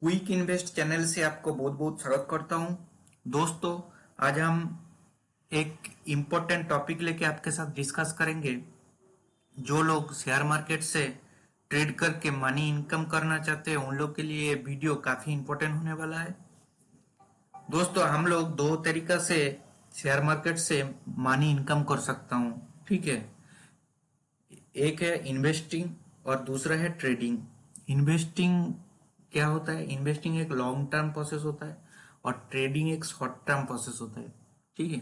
Quick invest channel से आपको बहुत बहुत स्वागत करता हूं। दोस्तों, आज हम एक इम्पोर्टेंट टॉपिक लेके आपके साथ डिस्कस करेंगे। जो लोग शेयर मार्केट से ट्रेड करके मनी इनकम करना चाहते हैं उन लोग के लिए ये वीडियो काफी इम्पोर्टेंट होने वाला है। दोस्तों, हम लोग दो तरीका से शेयर मार्केट से मनी इनकम कर सकता हूं, ठीक है। एक है इन्वेस्टिंग और दूसरा है ट्रेडिंग। इन्वेस्टिंग क्या होता है? इन्वेस्टिंग एक लॉन्ग टर्म प्रोसेस होता है और ट्रेडिंग एक शॉर्ट टर्म प्रोसेस होता है, ठीक है।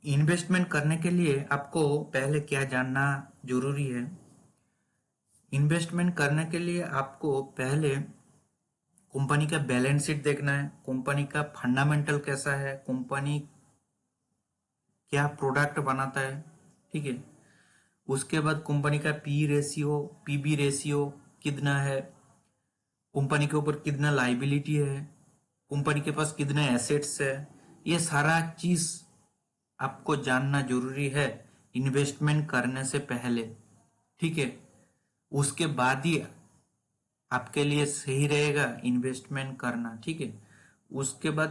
इन्वेस्टमेंट करने के लिए आपको पहले क्या जानना जरूरी है? इन्वेस्टमेंट करने के लिए आपको पहले कंपनी का बैलेंस शीट देखना है, कंपनी का फंडामेंटल कैसा है, कंपनी क्या प्रोडक्ट बनाता है, ठीक है। उसके बाद कंपनी का पी रेशियो, पीबी रेशियो कितना है, कंपनी के ऊपर कितना लाइबिलिटी है, कंपनी के पास कितने एसेट्स है, ये सारा चीज आपको जानना जरूरी है इन्वेस्टमेंट करने से पहले, ठीक है। उसके बाद ही आपके लिए सही रहेगा इन्वेस्टमेंट करना, ठीक है। उसके बाद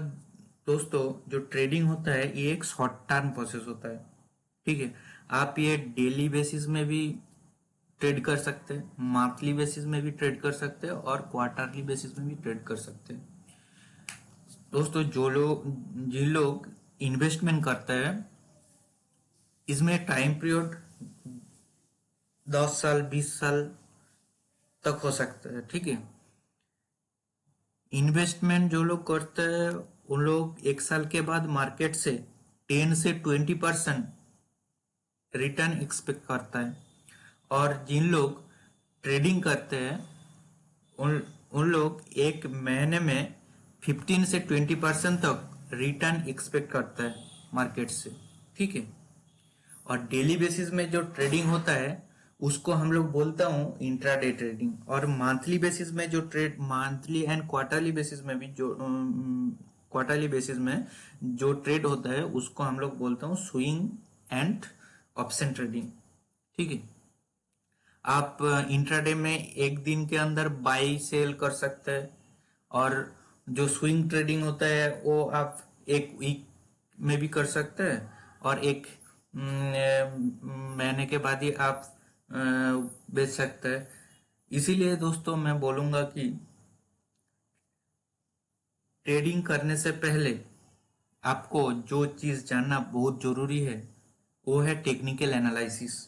दोस्तों, जो ट्रेडिंग होता है ये एक शॉर्ट टर्म प्रोसेस होता है, ठीक है। आप ये डेली बेसिस में भी ट्रेड कर सकते हैं, मंथली बेसिस में भी ट्रेड कर सकते हैं और क्वार्टरली बेसिस में भी ट्रेड कर सकते हैं। दोस्तों, जिन लोग इन्वेस्टमेंट करते हैं इसमें टाइम पीरियड 10 साल 20 साल तक हो सकता है, ठीक है। इन्वेस्टमेंट जो लोग करते हैं उन लोग 1 साल के बाद मार्केट से 10 से 20% रिटर्न एक्सपेक्ट करता है। और जिन लोग ट्रेडिंग करते हैं उन उन लोग एक महीने में 15 से 20% तक रिटर्न एक्सपेक्ट करता है मार्केट से, ठीक है। और डेली बेसिस में जो ट्रेडिंग होता है उसको हम लोग बोलता हूँ इंट्राडे ट्रेडिंग। और मंथली बेसिस में जो trade, monthly and quarterly basis में भी जो क्वार्टरली बेसिस में जो ट्रेड होता है उसको हम लोग बोलता हूँ स्विंग एंड ऑप्शन ट्रेडिंग, ठीक है। आप इंट्राडे में एक दिन के अंदर बाई सेल कर सकते हैं और जो स्विंग ट्रेडिंग होता है वो आप एक वीक में भी कर सकते हैं और एक महीने के बाद ही आप बेच सकते हैं। इसीलिए दोस्तों मैं बोलूंगा कि ट्रेडिंग करने से पहले आपको जो चीज जानना बहुत जरूरी है वो है टेक्निकल एनालिसिस,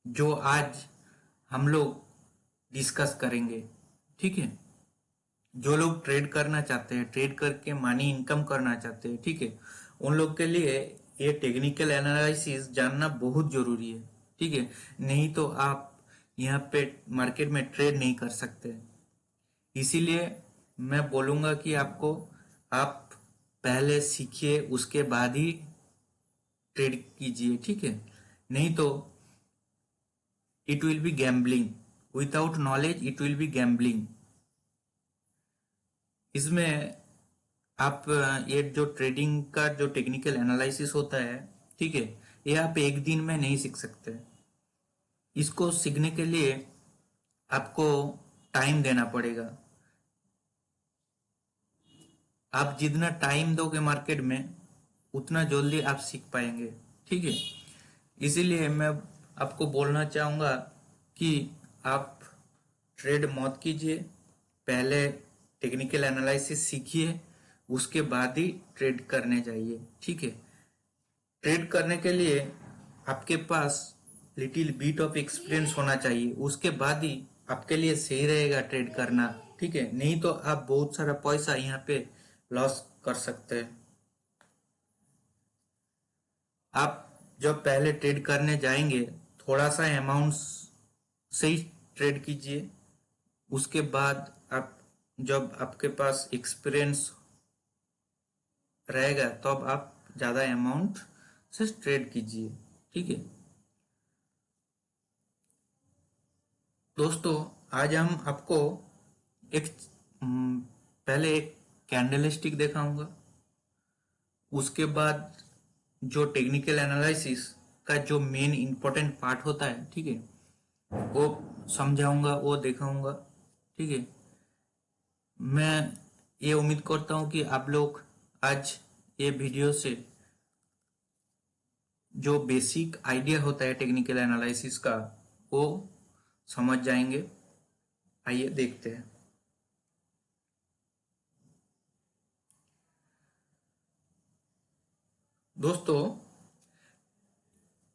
जो आज हम लोग डिस्कस करेंगे, ठीक है। जो लोग ट्रेड करना चाहते हैं, ट्रेड करके मनी इनकम करना चाहते हैं, ठीक है, उन लोग के लिए ये टेक्निकल एनालिसिस जानना बहुत जरूरी है, ठीक है। नहीं तो आप यहाँ पे मार्केट में ट्रेड नहीं कर सकते। इसीलिए मैं बोलूंगा कि आपको आप पहले सीखिए उसके बाद ही ट्रेड कीजिए, ठीक है। नहीं तो it will be gambling, without knowledge it will be gambling. इसमें आप ये जो ट्रेडिंग का जो टेक्निकल एनालिसिस होता है, ठीक है, ये आप एक दिन में नहीं सीख सकते। इसको सीखने के लिए आपको टाइम देना पड़ेगा। आप जितना टाइम दोगे मार्केट में उतना जल्दी आप सीख पाएंगे, ठीक है। इसीलिए मैं आपको बोलना चाहूंगा कि आप ट्रेड मत कीजिए, पहले टेक्निकल एनालिसिस सीखिए, उसके बाद ही ट्रेड करने जाइए, ठीक है। ट्रेड करने के लिए आपके पास लिटिल बिट ऑफ एक्सपीरियंस होना चाहिए, उसके बाद ही आपके लिए सही रहेगा ट्रेड करना, ठीक है। नहीं तो आप बहुत सारा पैसा यहाँ पे लॉस कर सकते हैं। आप जब पहले ट्रेड करने जाएंगे थोड़ा सा अमाउंट से ही ट्रेड कीजिए। उसके बाद आप जब आपके पास एक्सपीरियंस रहेगा तब आप ज्यादा अमाउंट से ट्रेड कीजिए, ठीक है। दोस्तों, आज हम आपको एक पहले एक कैंडल स्टिक दिखाऊंगा, उसके बाद जो टेक्निकल एनालिसिस का जो मेन इंपॉर्टेंट पार्ट होता है, ठीक है, वो समझाऊंगा, वो दिखाऊंगा, ठीक है। मैं ये उम्मीद करता हूँ कि आप लोग आज ये वीडियो से जो बेसिक आइडिया होता है टेक्निकल एनालिसिस का वो समझ जाएंगे। आइए देखते हैं। दोस्तों,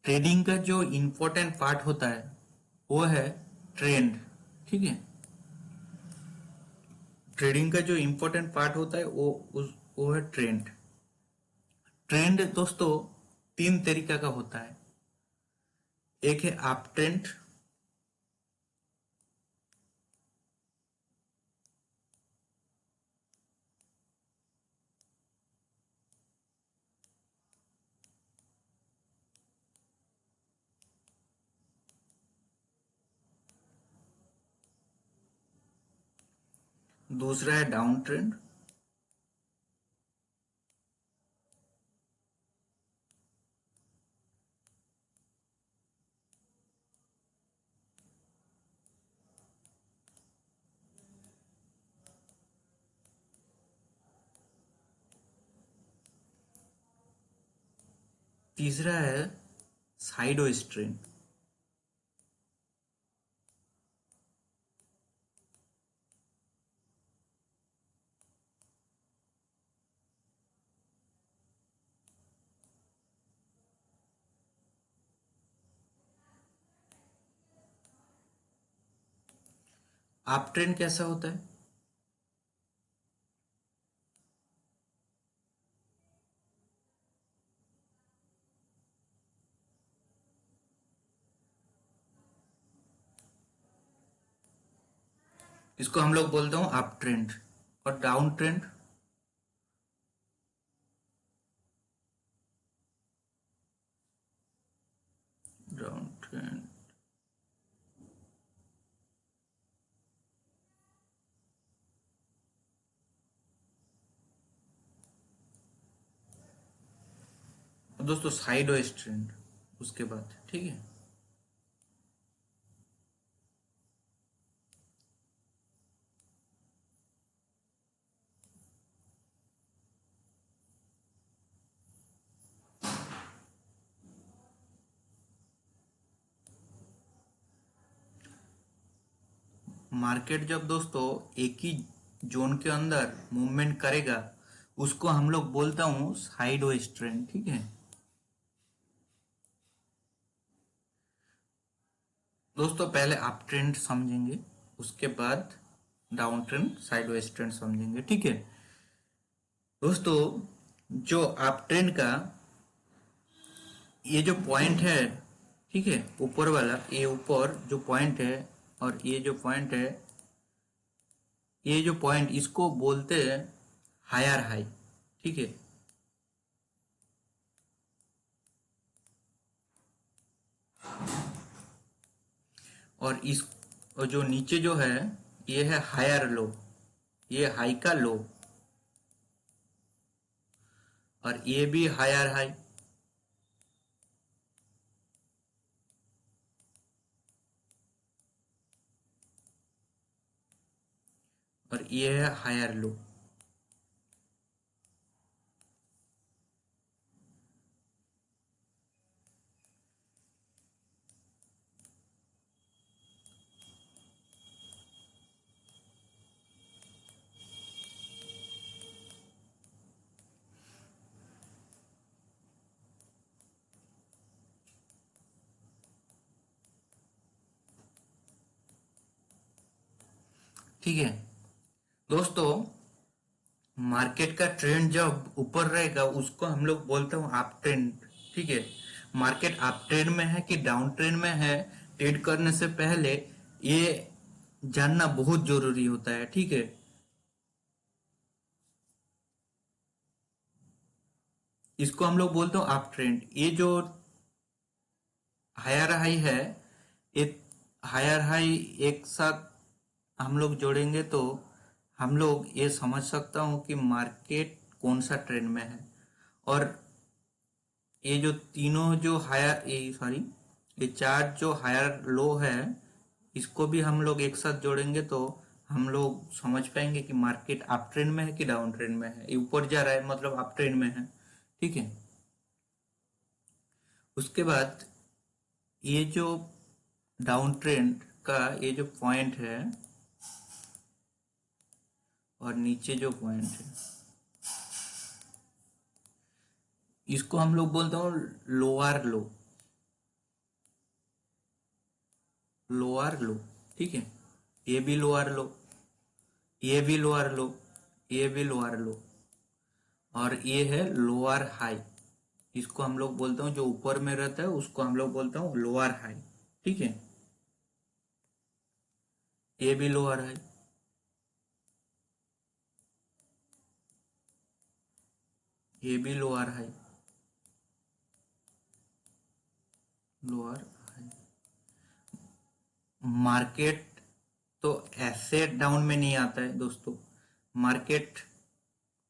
ट्रेडिंग का जो इम्पोर्टेंट पार्ट होता है वो है ट्रेंड। ठीक है, ट्रेडिंग का जो इम्पोर्टेंट पार्ट होता है वो है ट्रेंड। ट्रेंड दोस्तों तीन तरीका का होता है। एक है अप ट्रेंड, दूसरा है डाउन ट्रेंड, तीसरा है साइडवेज ट्रेंड। अप ट्रेंड कैसा होता है? इसको हम लोग बोलते हैं अप ट्रेंड। और डाउन ट्रेंड, डाउन ट्रेंड दोस्तों साइडवेज ट्रेंड उसके बाद। ठीक है, मार्केट जब दोस्तों एक ही जोन के अंदर मूवमेंट करेगा उसको हम लोग बोलता हूँ साइडवेज ट्रेंड। ठीक है दोस्तों, पहले अप ट्रेंड समझेंगे, उसके बाद डाउन ट्रेंड साइडवेज ट्रेंड समझेंगे। ठीक है दोस्तों, जो अप ट्रेंड का ये जो पॉइंट है, ठीक है, ऊपर वाला ये ऊपर जो पॉइंट है और ये जो पॉइंट है, ये जो पॉइंट इसको बोलते हैं हायर हाई। ठीक है, और इस और जो नीचे जो है ये है हायर लो, ये हाई का लो, और ये भी हायर हाई, और ये है हायर लो। ठीक है दोस्तों, मार्केट का ट्रेंड जब ऊपर रहेगा उसको हम लोग बोलते हैं अप ट्रेंड। ठीक है, मार्केट अप ट्रेंड में है कि डाउन ट्रेंड में है, ट्रेड करने से पहले ये जानना बहुत जरूरी होता है। ठीक है, इसको हम लोग बोलते हैं अप ट्रेंड। ये जो हायर हाई है, ये हायर हाई एक साथ हम लोग जोड़ेंगे तो हम लोग ये समझ सकता हूँ कि मार्केट कौन सा ट्रेंड में है। और ये जो तीनों जो हायर ये सॉरी ये चार जो हायर लो है, इसको भी हम लोग एक साथ जोड़ेंगे तो हम लोग समझ पाएंगे कि मार्केट अप ट्रेंड में है कि डाउन ट्रेंड में है। ये ऊपर जा रहा है मतलब अप ट्रेंड में है, ठीक है। उसके बाद ये जो डाउन ट्रेंड का ये जो पॉइंट है और नीचे जो पॉइंट है, इसको हम लोग बोलते हैं लोअर लो, लोअर लो, ठीक है। ये भी लोअर लो, ये भी लोअर लो, ये भी लोअर लो, और ये है लोअर हाई। इसको हम लोग बोलते हैं, जो ऊपर में रहता है उसको हम लोग बोलते हैं लोअर हाई, ठीक है। ये भी लोअर हाई, ये भी lower high, lower high. Market तो ऐसे डाउन में नहीं आता है दोस्तों। मार्केट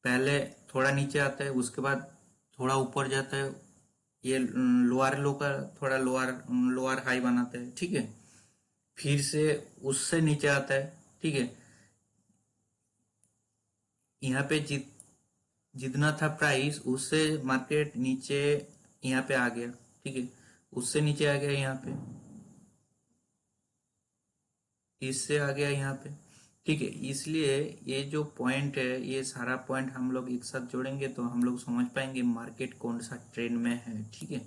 पहले थोड़ा नीचे आता है, उसके बाद थोड़ा ऊपर जाता है। ये लोअर लो का थोड़ा लोअर लोअर हाई बनाता है, ठीक है। फिर से उससे नीचे आता है, ठीक है। यहाँ पे जितना था प्राइस उससे मार्केट नीचे यहाँ पे आ गया, ठीक है। उससे नीचे आ गया यहाँ पे, इससे आ गया यहाँ पे, ठीक है। इसलिए ये जो पॉइंट है, ये सारा पॉइंट हम लोग एक साथ जोड़ेंगे तो हम लोग समझ पाएंगे मार्केट कौन सा ट्रेंड में है, ठीक है।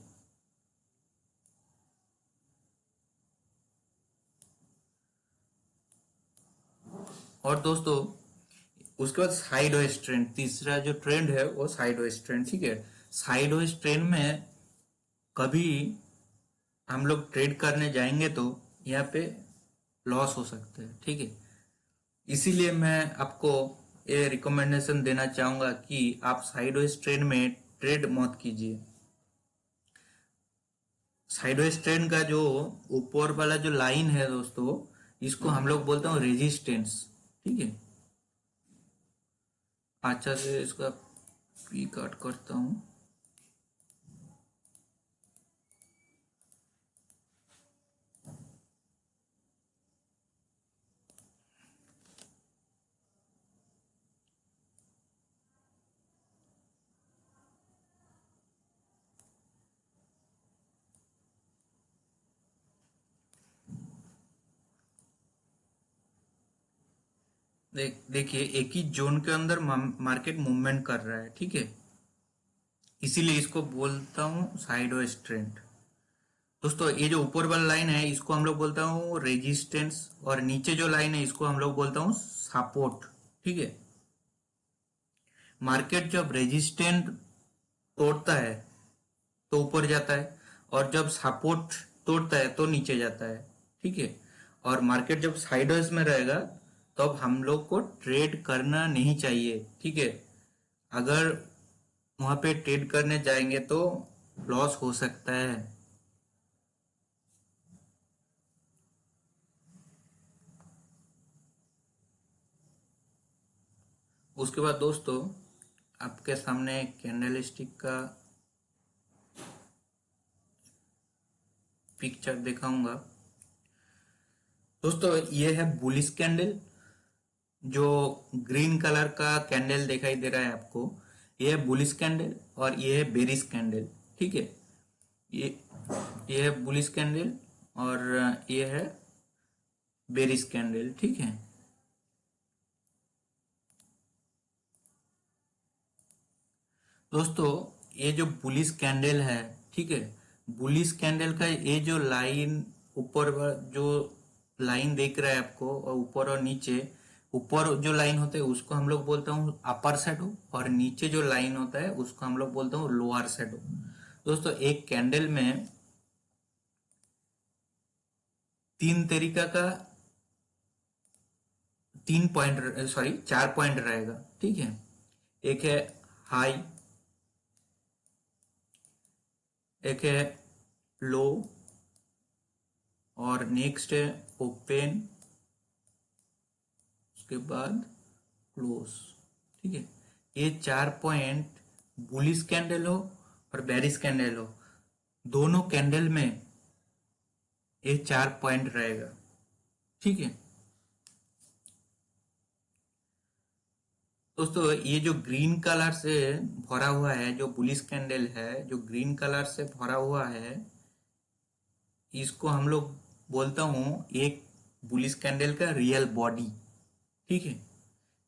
और दोस्तों उसके बाद साइड वेज ट्रेंड, तीसरा जो ट्रेंड है वो साइड वेज ट्रेंड, ठीक है। साइड वेज ट्रेंड में कभी हम लोग ट्रेड करने जाएंगे तो यहाँ पे लॉस हो सकता है, ठीक है। इसीलिए मैं आपको ये रिकमेंडेशन देना चाहूंगा कि आप साइडवेज ट्रेड में ट्रेड मत कीजिए। साइडवेज ट्रेड का जो ऊपर वाला जो लाइन है दोस्तों, इसको हम लोग बोलते हैं रेजिस्टेंस, ठीक है। अच्छा से इसका पी काट करता हूँ। देखिए एक ही जोन के अंदर मार्केट मूवमेंट कर रहा है, ठीक है। इसीलिए इसको बोलता हूँ साइडवेज ट्रेंड। दोस्तों ये जो ऊपर वाला लाइन है इसको हम लोग बोलता हूँ रेजिस्टेंस, और नीचे जो लाइन है इसको हम लोग बोलता हूँ सपोर्ट, ठीक है। मार्केट जब रेजिस्टेंट तोड़ता है तो ऊपर जाता है, और जब सपोर्ट तोड़ता है तो नीचे जाता है, ठीक है। और मार्केट जब साइडवेज में रहेगा तब हम लोग को ट्रेड करना नहीं चाहिए, ठीक है। अगर वहां पे ट्रेड करने जाएंगे तो लॉस हो सकता है। उसके बाद दोस्तों आपके सामने कैंडल स्टिक का पिक्चर दिखाऊंगा। दोस्तों ये है बुलिश कैंडल, जो ग्रीन कलर का कैंडल दिखाई दे रहा है आपको, ये है बुलिश कैंडल, और ये है बेरिश कैंडल, ठीक है। ये ये है बुलिश कैंडल और ये है बेरिश कैंडल, ठीक है। दोस्तों ये जो बुलिश कैंडल है, ठीक है, बुलिश कैंडल का ये जो लाइन ऊपर जो लाइन देख रहा है आपको, और ऊपर और नीचे, ऊपर जो लाइन होता है उसको हम लोग बोलते हैं अपर शैडो, और नीचे जो लाइन होता है उसको हम लोग बोलते हैं लोअर शैडो। दोस्तों एक कैंडल में तीन तरीका का, तीन पॉइंट सॉरी चार पॉइंट रहेगा, ठीक है। एक है हाई, एक है लो, और नेक्स्ट है ओपन, उसके बाद क्लोज, ठीक है। ये चार पॉइंट बुलिश कैंडल हो और बेरिश कैंडल हो, दोनों कैंडल में ये चार पॉइंट रहेगा, ठीक है। दोस्तों ये जो ग्रीन कलर से भरा हुआ है, जो बुलिश कैंडल है, जो ग्रीन कलर से भरा हुआ है, इसको हम लोग बोलता हूँ एक बुलिश कैंडल का रियल बॉडी। ठीक है,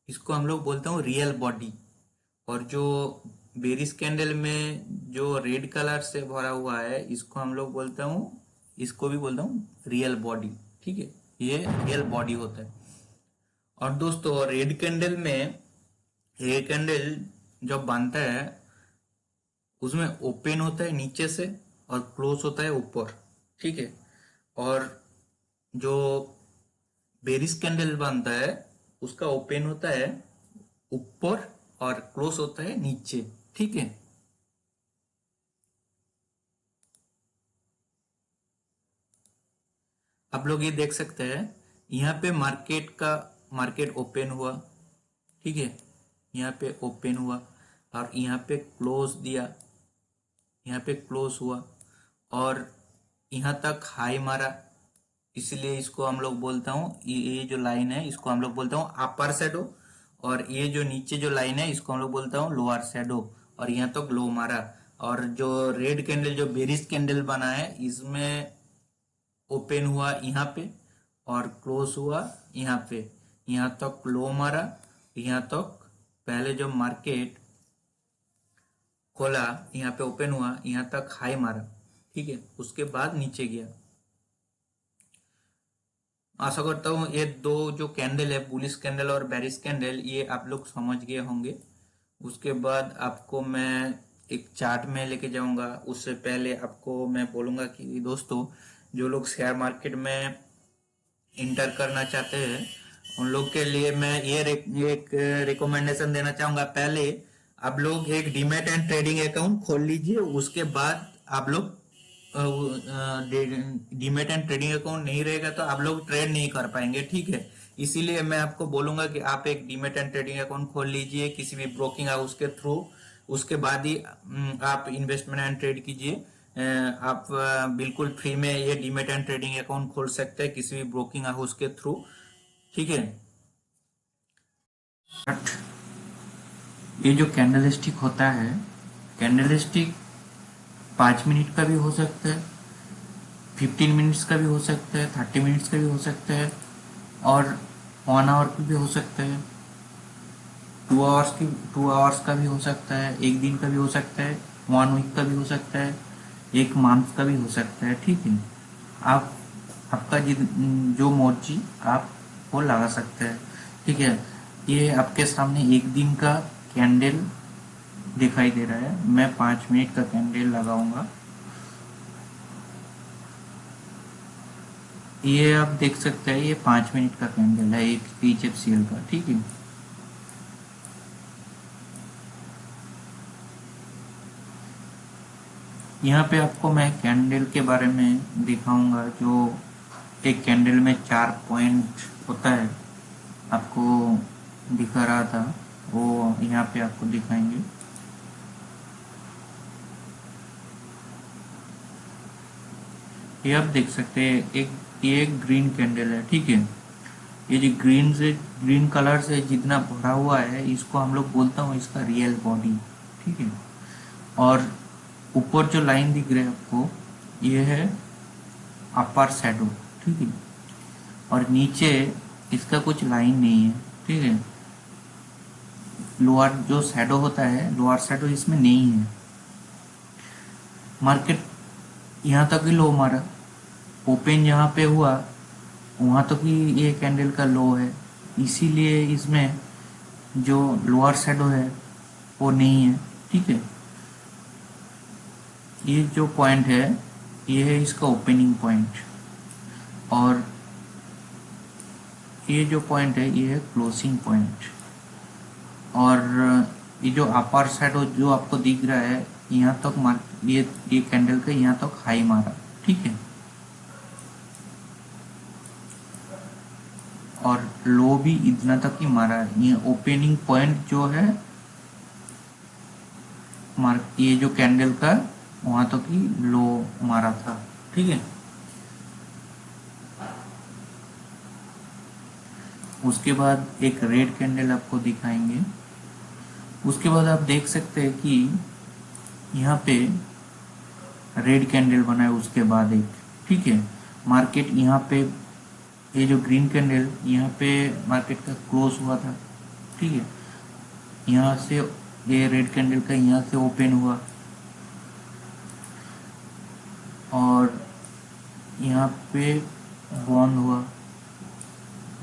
इसको हम लोग बोलता हूँ रियल बॉडी। और जो बेरिश कैंडल में जो रेड कलर से भरा हुआ है, इसको हम लोग बोलता हूँ, इसको भी बोलता हूँ रियल बॉडी। ठीक है, ये रियल बॉडी होता है। और दोस्तों रेड कैंडल में, रेड कैंडल जब बनता है उसमें ओपन होता है नीचे से और क्लोज होता है ऊपर। ठीक है, और जो बेरिश कैंडल बनता है उसका ओपन होता है ऊपर और क्लोज होता है नीचे। ठीक है, आप लोग ये देख सकते हैं, यहाँ पे मार्केट ओपन हुआ। ठीक है, यहाँ पे ओपन हुआ और यहाँ पे क्लोज दिया, यहाँ पे क्लोज हुआ और यहाँ तक हाई मारा। इसलिए इसको हम लोग बोलता हूँ, ये जो लाइन है इसको हम लोग बोलता हूँ अपर शैडो, और ये जो नीचे जो लाइन है इसको हम लोग बोलता हूँ लोअर शैडो। और यहाँ तक लो मारा। और जो रेड कैंडल, जो बेरिश कैंडल बना है, इसमें ओपन हुआ यहाँ पे और क्लोज हुआ यहाँ पे, यहाँ तक लो मारा, यहाँ तक पहले जो मार्केट खोला यहाँ पे ओपन हुआ, यहाँ तक हाई मारा। ठीक है, उसके बाद नीचे गया। आशा करता हूँ ये दो जो कैंडल है, बुलिश कैंडल और बेरिश कैंडल, ये आप लोग समझ गए होंगे। उसके बाद आपको मैं एक चार्ट में लेके जाऊंगा। उससे पहले आपको मैं बोलूंगा कि दोस्तों जो लोग शेयर मार्केट में इंटर करना चाहते हैं, उन लोग के लिए मैं एक रिकमेंडेशन देना चाहूंगा। पहले आप लोग एक डीमैट एंड ट्रेडिंग अकाउंट खोल लीजिए। उसके बाद आप लोग, डीमैट एंड ट्रेडिंग अकाउंट नहीं रहेगा तो आप लोग ट्रेड नहीं कर पाएंगे। ठीक है, इसीलिए मैं आपको बोलूंगा कि आप एक डीमैट एंड ट्रेडिंग अकाउंट खोल लीजिए किसी भी ब्रोकिंग हाउस के थ्रू। उसके बाद ही आप इन्वेस्टमेंट एंड ट्रेड कीजिए। आप बिल्कुल फ्री में ये डीमैट एंड ट्रेडिंग अकाउंट खोल सकते हैं किसी भी ब्रोकिंग हाउस के थ्रू। ठीक है, बट ये जो कैंडलस्टिक होता है, कैंडलस्टिक 5 मिनट का भी हो सकता है, 15 मिनट्स का भी हो सकता है, 30 मिनट्स का भी हो सकता है, और 1 आवर का भी हो सकता है, 2 आवर्स का भी हो सकता है, एक दिन का भी हो सकता है, 1 वीक का भी हो सकता है, एक मंथ का भी हो सकता है। ठीक है, आप आपका जो मर्जी आप वो लगा सकते हैं। ठीक है, ये आपके सामने एक दिन का कैंडल दिखाई दे रहा है। मैं 5 मिनट का कैंडल लगाऊंगा। ये आप देख सकते हैं, ये 5 मिनट का कैंडल है एक HFCL का। ठीक है, यहाँ पे आपको मैं कैंडल के बारे में दिखाऊंगा। जो एक कैंडल में 4 पॉइंट होता है, आपको दिखा रहा था, वो यहाँ पे आपको दिखाएंगे। ये आप देख सकते हैं, ये एक ग्रीन कैंडल है। ठीक है, ये जो ग्रीन कलर से जितना भरा हुआ है, इसको हम लोग बोलता हूँ इसका रियल बॉडी। ठीक है, और ऊपर जो लाइन दिख रही है आपको, ये है अपर शैडो। ठीक है, और नीचे इसका कुछ लाइन नहीं है। ठीक है, लोअर जो शैडो होता है, लोअर शैडो इसमें नहीं है। मार्केट यहाँ तक ही लो मारा, ओपन यहाँ पे हुआ वहाँ तक ही ये कैंडल का लो है। इसीलिए इसमें जो लोअर शैडो है वो नहीं है। ठीक है, ये जो पॉइंट है ये है इसका ओपनिंग पॉइंट, और ये जो पॉइंट है ये है क्लोजिंग पॉइंट। और ये जो अपर शैडो जो आपको दिख रहा है, यहाँ तक ये कैंडल का यहाँ तक हाई मारा। ठीक है, और लो भी इतना तक ही मारा है। ये ओपनिंग पॉइंट जो है ये जो कैंडल का वहां तक ही लो मारा था। ठीक है, उसके बाद एक रेड कैंडल आपको दिखाएंगे। उसके बाद आप देख सकते हैं कि यहाँ पे रेड कैंडल बना है उसके बाद एक, ठीक है। मार्केट यहाँ पे, ये जो ग्रीन कैंडल यहाँ पे मार्केट का क्लोज हुआ था, ठीक है। यहाँ से ये रेड कैंडल का यहाँ से ओपन हुआ और यहाँ पे बंद हुआ,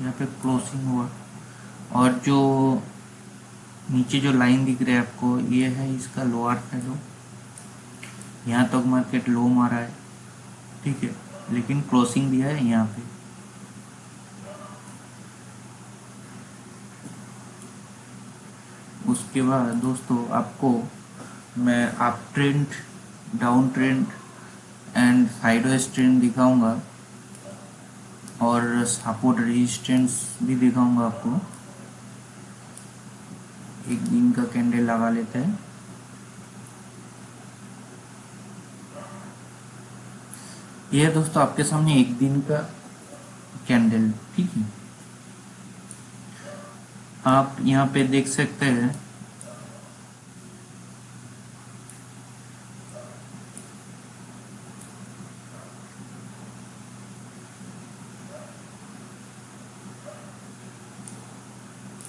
यहाँ पे क्लोजिंग हुआ, और जो नीचे जो लाइन दिख रहा है आपको, ये है इसका लोअर शैडो। यहाँ तक मार्केट लो मारा है, ठीक है, लेकिन क्लोजिंग दिया है यहाँ पे। उसके बाद दोस्तों आपको मैं up trend, down trend and sideways trend दिखाऊंगा और सपोर्ट रेजिस्टेंस भी दिखाऊंगा आपको। एक दिन का कैंडल लगा लेते हैं। यह दोस्तों आपके सामने एक दिन का कैंडल, ठीक है। आप यहाँ पे देख सकते हैं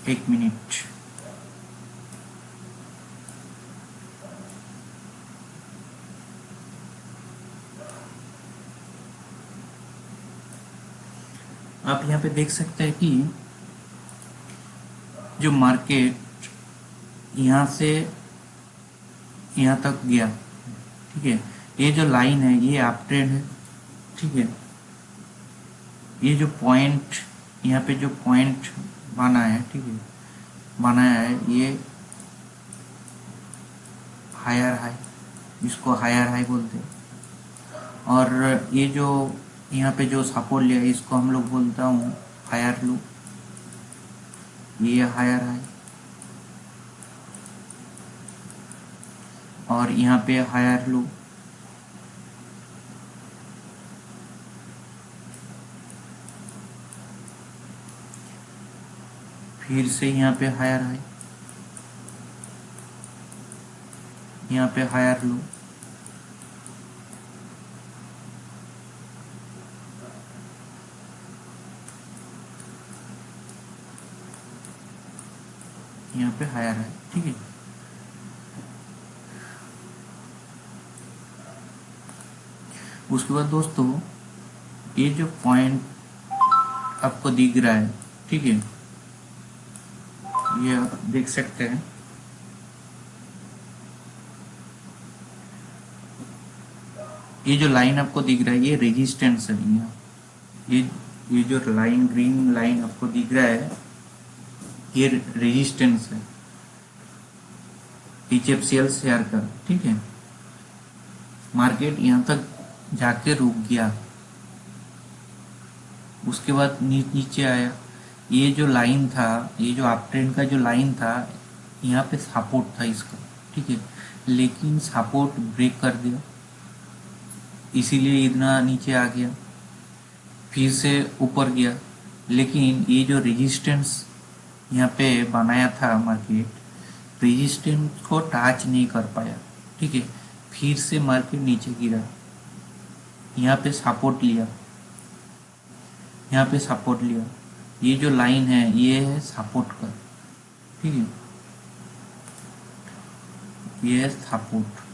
एक मिनट, आप यहाँ पे देख सकते हैं कि जो मार्केट यहाँ से यहाँ तक गया, ठीक है। ये जो लाइन है ये अप ट्रेंड है, ठीक है। ये जो पॉइंट यहाँ पे जो पॉइंट बना है, ठीक है, बनाया है, ये हायर हाई, इसको हायर हाई बोलते हैं। और ये जो यहाँ पे जो सपोर्ट लिया है इसको हम लोग बोलता हूँ हायर लो, ये हायर हाई, और यहाँ पे हायर लो, फिर से यहाँ पे हायर हाई, यहाँ पे हायर लो, यहाँ पे हायर हाई, ठीक है। उसके बाद दोस्तों ये जो पॉइंट आपको दिख रहा है, ठीक है, ये आप देख सकते हैं। ये जो लाइन आपको दिख रहा है ये रेजिस्टेंस है। यहाँ ये जो लाइन, ग्रीन लाइन आपको दिख रहा है ये रेजिस्टेंस है HFCL शेयर का, ठीक है। मार्केट यहाँ तक जाके रुक गया, उसके बाद नीचे आया। ये जो लाइन था, ये जो अप ट्रेंड का जो लाइन था, यहाँ पे सपोर्ट था इसका, ठीक है, लेकिन सपोर्ट ब्रेक कर दिया, इसीलिए इतना नीचे आ गया, फिर से ऊपर गया। लेकिन ये जो रेजिस्टेंस यहाँ पे बनाया था मार्केट, रेजिस्टेंस को टच नहीं कर पाया, ठीक है, फिर से मार्केट नीचे गिरा, यहाँ पे सपोर्ट लिया, यहाँ पे सपोर्ट लिया। ये जो लाइन है ये है सपोर्ट का, ठीक है, ये है सपोर्ट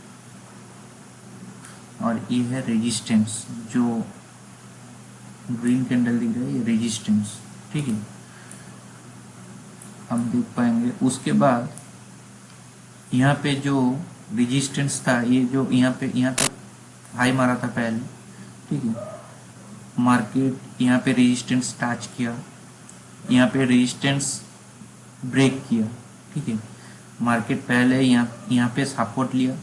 और ये है रेजिस्टेंस। जो ग्रीन कैंडल दिख रहा है ये रेजिस्टेंस, ठीक है, हम देख पाएंगे। उसके बाद यहाँ पे जो रेजिस्टेंस था, ये जो यहाँ तक हाई मारा था पहले, ठीक है, मार्केट यहाँ पे रेजिस्टेंस टच किया, यहाँ पे रेजिस्टेंस ब्रेक किया, ठीक है। मार्केट पहले यहाँ पे सपोर्ट लिया,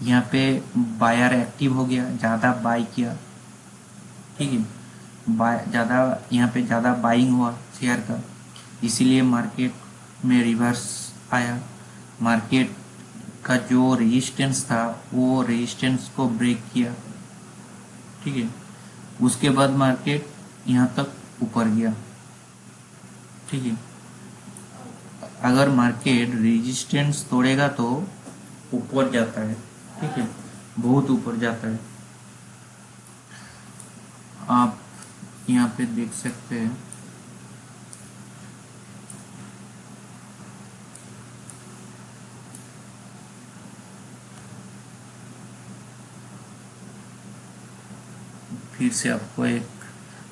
यहाँ पे बायर एक्टिव हो गया, ज़्यादा बाई किया, ठीक है, ज़्यादा यहाँ पे ज़्यादा बाइंग हुआ शेयर का, इसीलिए मार्केट में रिवर्स आया। मार्केट का जो रेजिस्टेंस था वो रेजिस्टेंस को ब्रेक किया, ठीक है। उसके बाद मार्केट यहाँ तक ऊपर गया, ठीक है। अगर मार्केट रेजिस्टेंस तोड़ेगा तो ऊपर जाता है, ठीक है, बहुत ऊपर जाता है। आप यहाँ पे देख सकते हैं फिर से आपको एक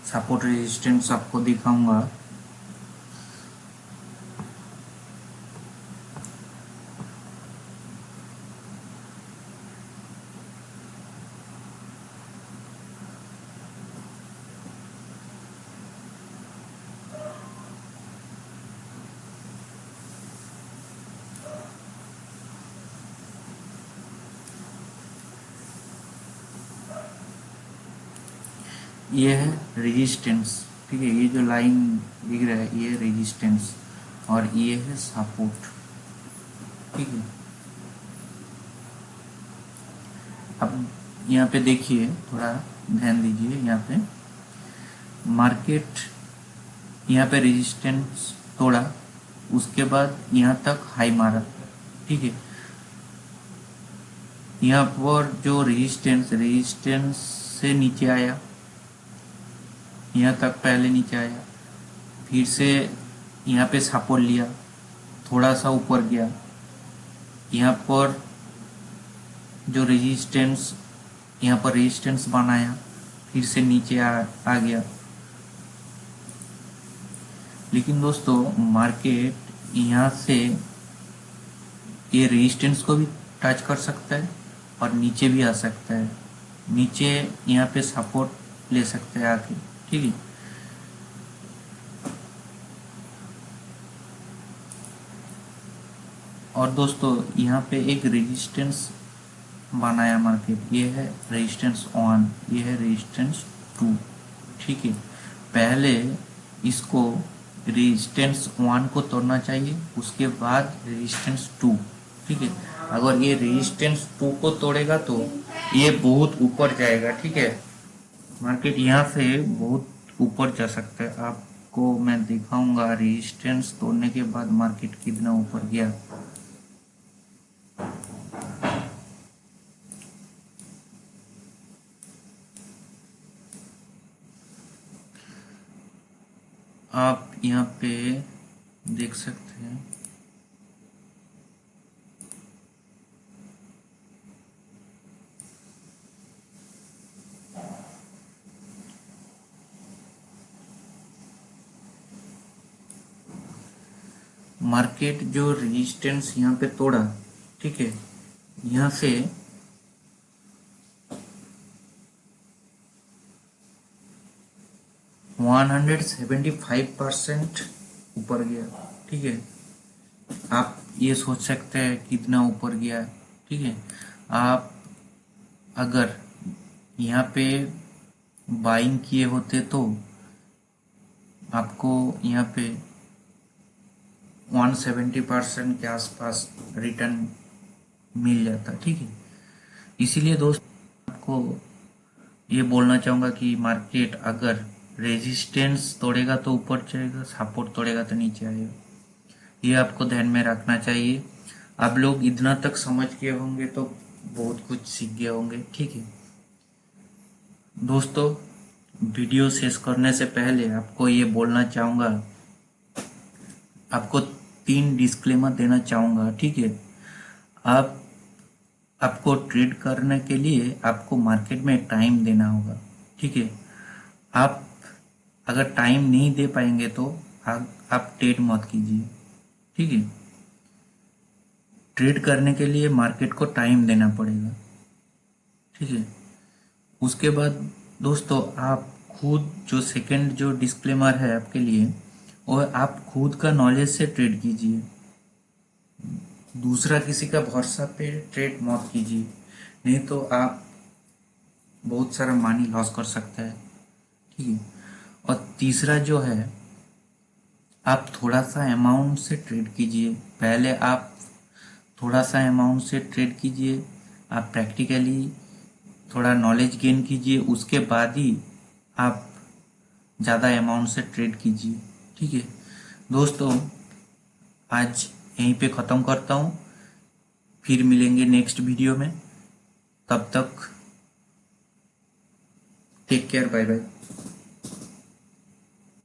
सपोर्ट रेजिस्टेंस आपको दिखाऊंगा। ये है रेजिस्टेंस, ठीक है, ये जो लाइन दिख रहा है ये रेजिस्टेंस और ये है सपोर्ट, ठीक है। अब यहाँ पे देखिए, थोड़ा ध्यान दीजिए, यहाँ पे मार्केट यहाँ पे रेजिस्टेंस तोड़ा, उसके बाद यहाँ तक हाई मारा, ठीक है। यहाँ पर जो रेजिस्टेंस से नीचे आया, यहाँ तक पहले नीचे आया, फिर से यहाँ पे सपोर्ट लिया, थोड़ा सा ऊपर गया, यहाँ पर जो रेजिस्टेंस, यहाँ पर रेजिस्टेंस बनाया, फिर से नीचे आ गया। लेकिन दोस्तों मार्केट यहाँ से ये रेजिस्टेंस को भी टच कर सकता है और नीचे भी आ सकता है, नीचे यहाँ पे सपोर्ट ले सकते हैं आके, ठीक है। और दोस्तों यहाँ पे एक रेजिस्टेंस बनाया मार्केट, ये है रेजिस्टेंस 1, ये है रेजिस्टेंस 2, ठीक है। पहले इसको रेजिस्टेंस 1 को तोड़ना चाहिए, उसके बाद रेजिस्टेंस 2, ठीक है। अगर ये रेजिस्टेंस 2 को तोड़ेगा तो ये बहुत ऊपर जाएगा, ठीक है। मार्केट यहाँ से बहुत ऊपर जा सकता है। आपको मैं दिखाऊंगा रेजिस्टेंस तोड़ने के बाद मार्केट कितना ऊपर गया। आप यहाँ पे देख सकते हैं मार्केट जो रेजिस्टेंस यहाँ पे तोड़ा, ठीक है, यहाँ से 175% ऊपर गया, ठीक है। आप ये सोच सकते हैं कितना ऊपर गया, ठीक है। आप अगर यहाँ पे बाइंग किए होते तो आपको यहाँ पे 170% के आसपास रिटर्न मिल जाता, ठीक है। इसीलिए दोस्त आपको ये बोलना चाहूँगा कि मार्केट अगर रेजिस्टेंस तोड़ेगा तो ऊपर जाएगा, सपोर्ट तोड़ेगा तो नीचे आएगा, ये आपको ध्यान में रखना चाहिए। आप लोग इतना तक समझ गए होंगे तो बहुत कुछ सीख गए होंगे, ठीक है। दोस्तों वीडियो शेष करने से पहले आपको ये बोलना चाहूँगा, आपको 3 डिस्क्लेमर देना चाहूँगा, ठीक है। आपको ट्रेड करने के लिए आपको मार्केट में टाइम देना होगा, ठीक है। आप अगर टाइम नहीं दे पाएंगे तो आप ट्रेड मत कीजिए, ठीक है। ट्रेड करने के लिए मार्केट को टाइम देना पड़ेगा, ठीक है। उसके बाद दोस्तों आप खुद जो सेकंड जो डिस्क्लेमर है आपके लिए, वो आप खुद का नॉलेज से ट्रेड कीजिए, दूसरा किसी का भरोसा पे ट्रेड मत कीजिए, नहीं तो आप बहुत सारा मनी लॉस कर सकते हैं, ठीक है। और तीसरा जो है, आप थोड़ा सा अमाउंट से ट्रेड कीजिए, पहले आप थोड़ा सा अमाउंट से ट्रेड कीजिए, आप प्रैक्टिकली थोड़ा नॉलेज गेन कीजिए, उसके बाद ही आप ज़्यादा अमाउंट से ट्रेड कीजिए, ठीक है। दोस्तों आज यहीं पे ख़त्म करता हूँ, फिर मिलेंगे नेक्स्ट वीडियो में। तब तक टेक केयर, बाय बाय।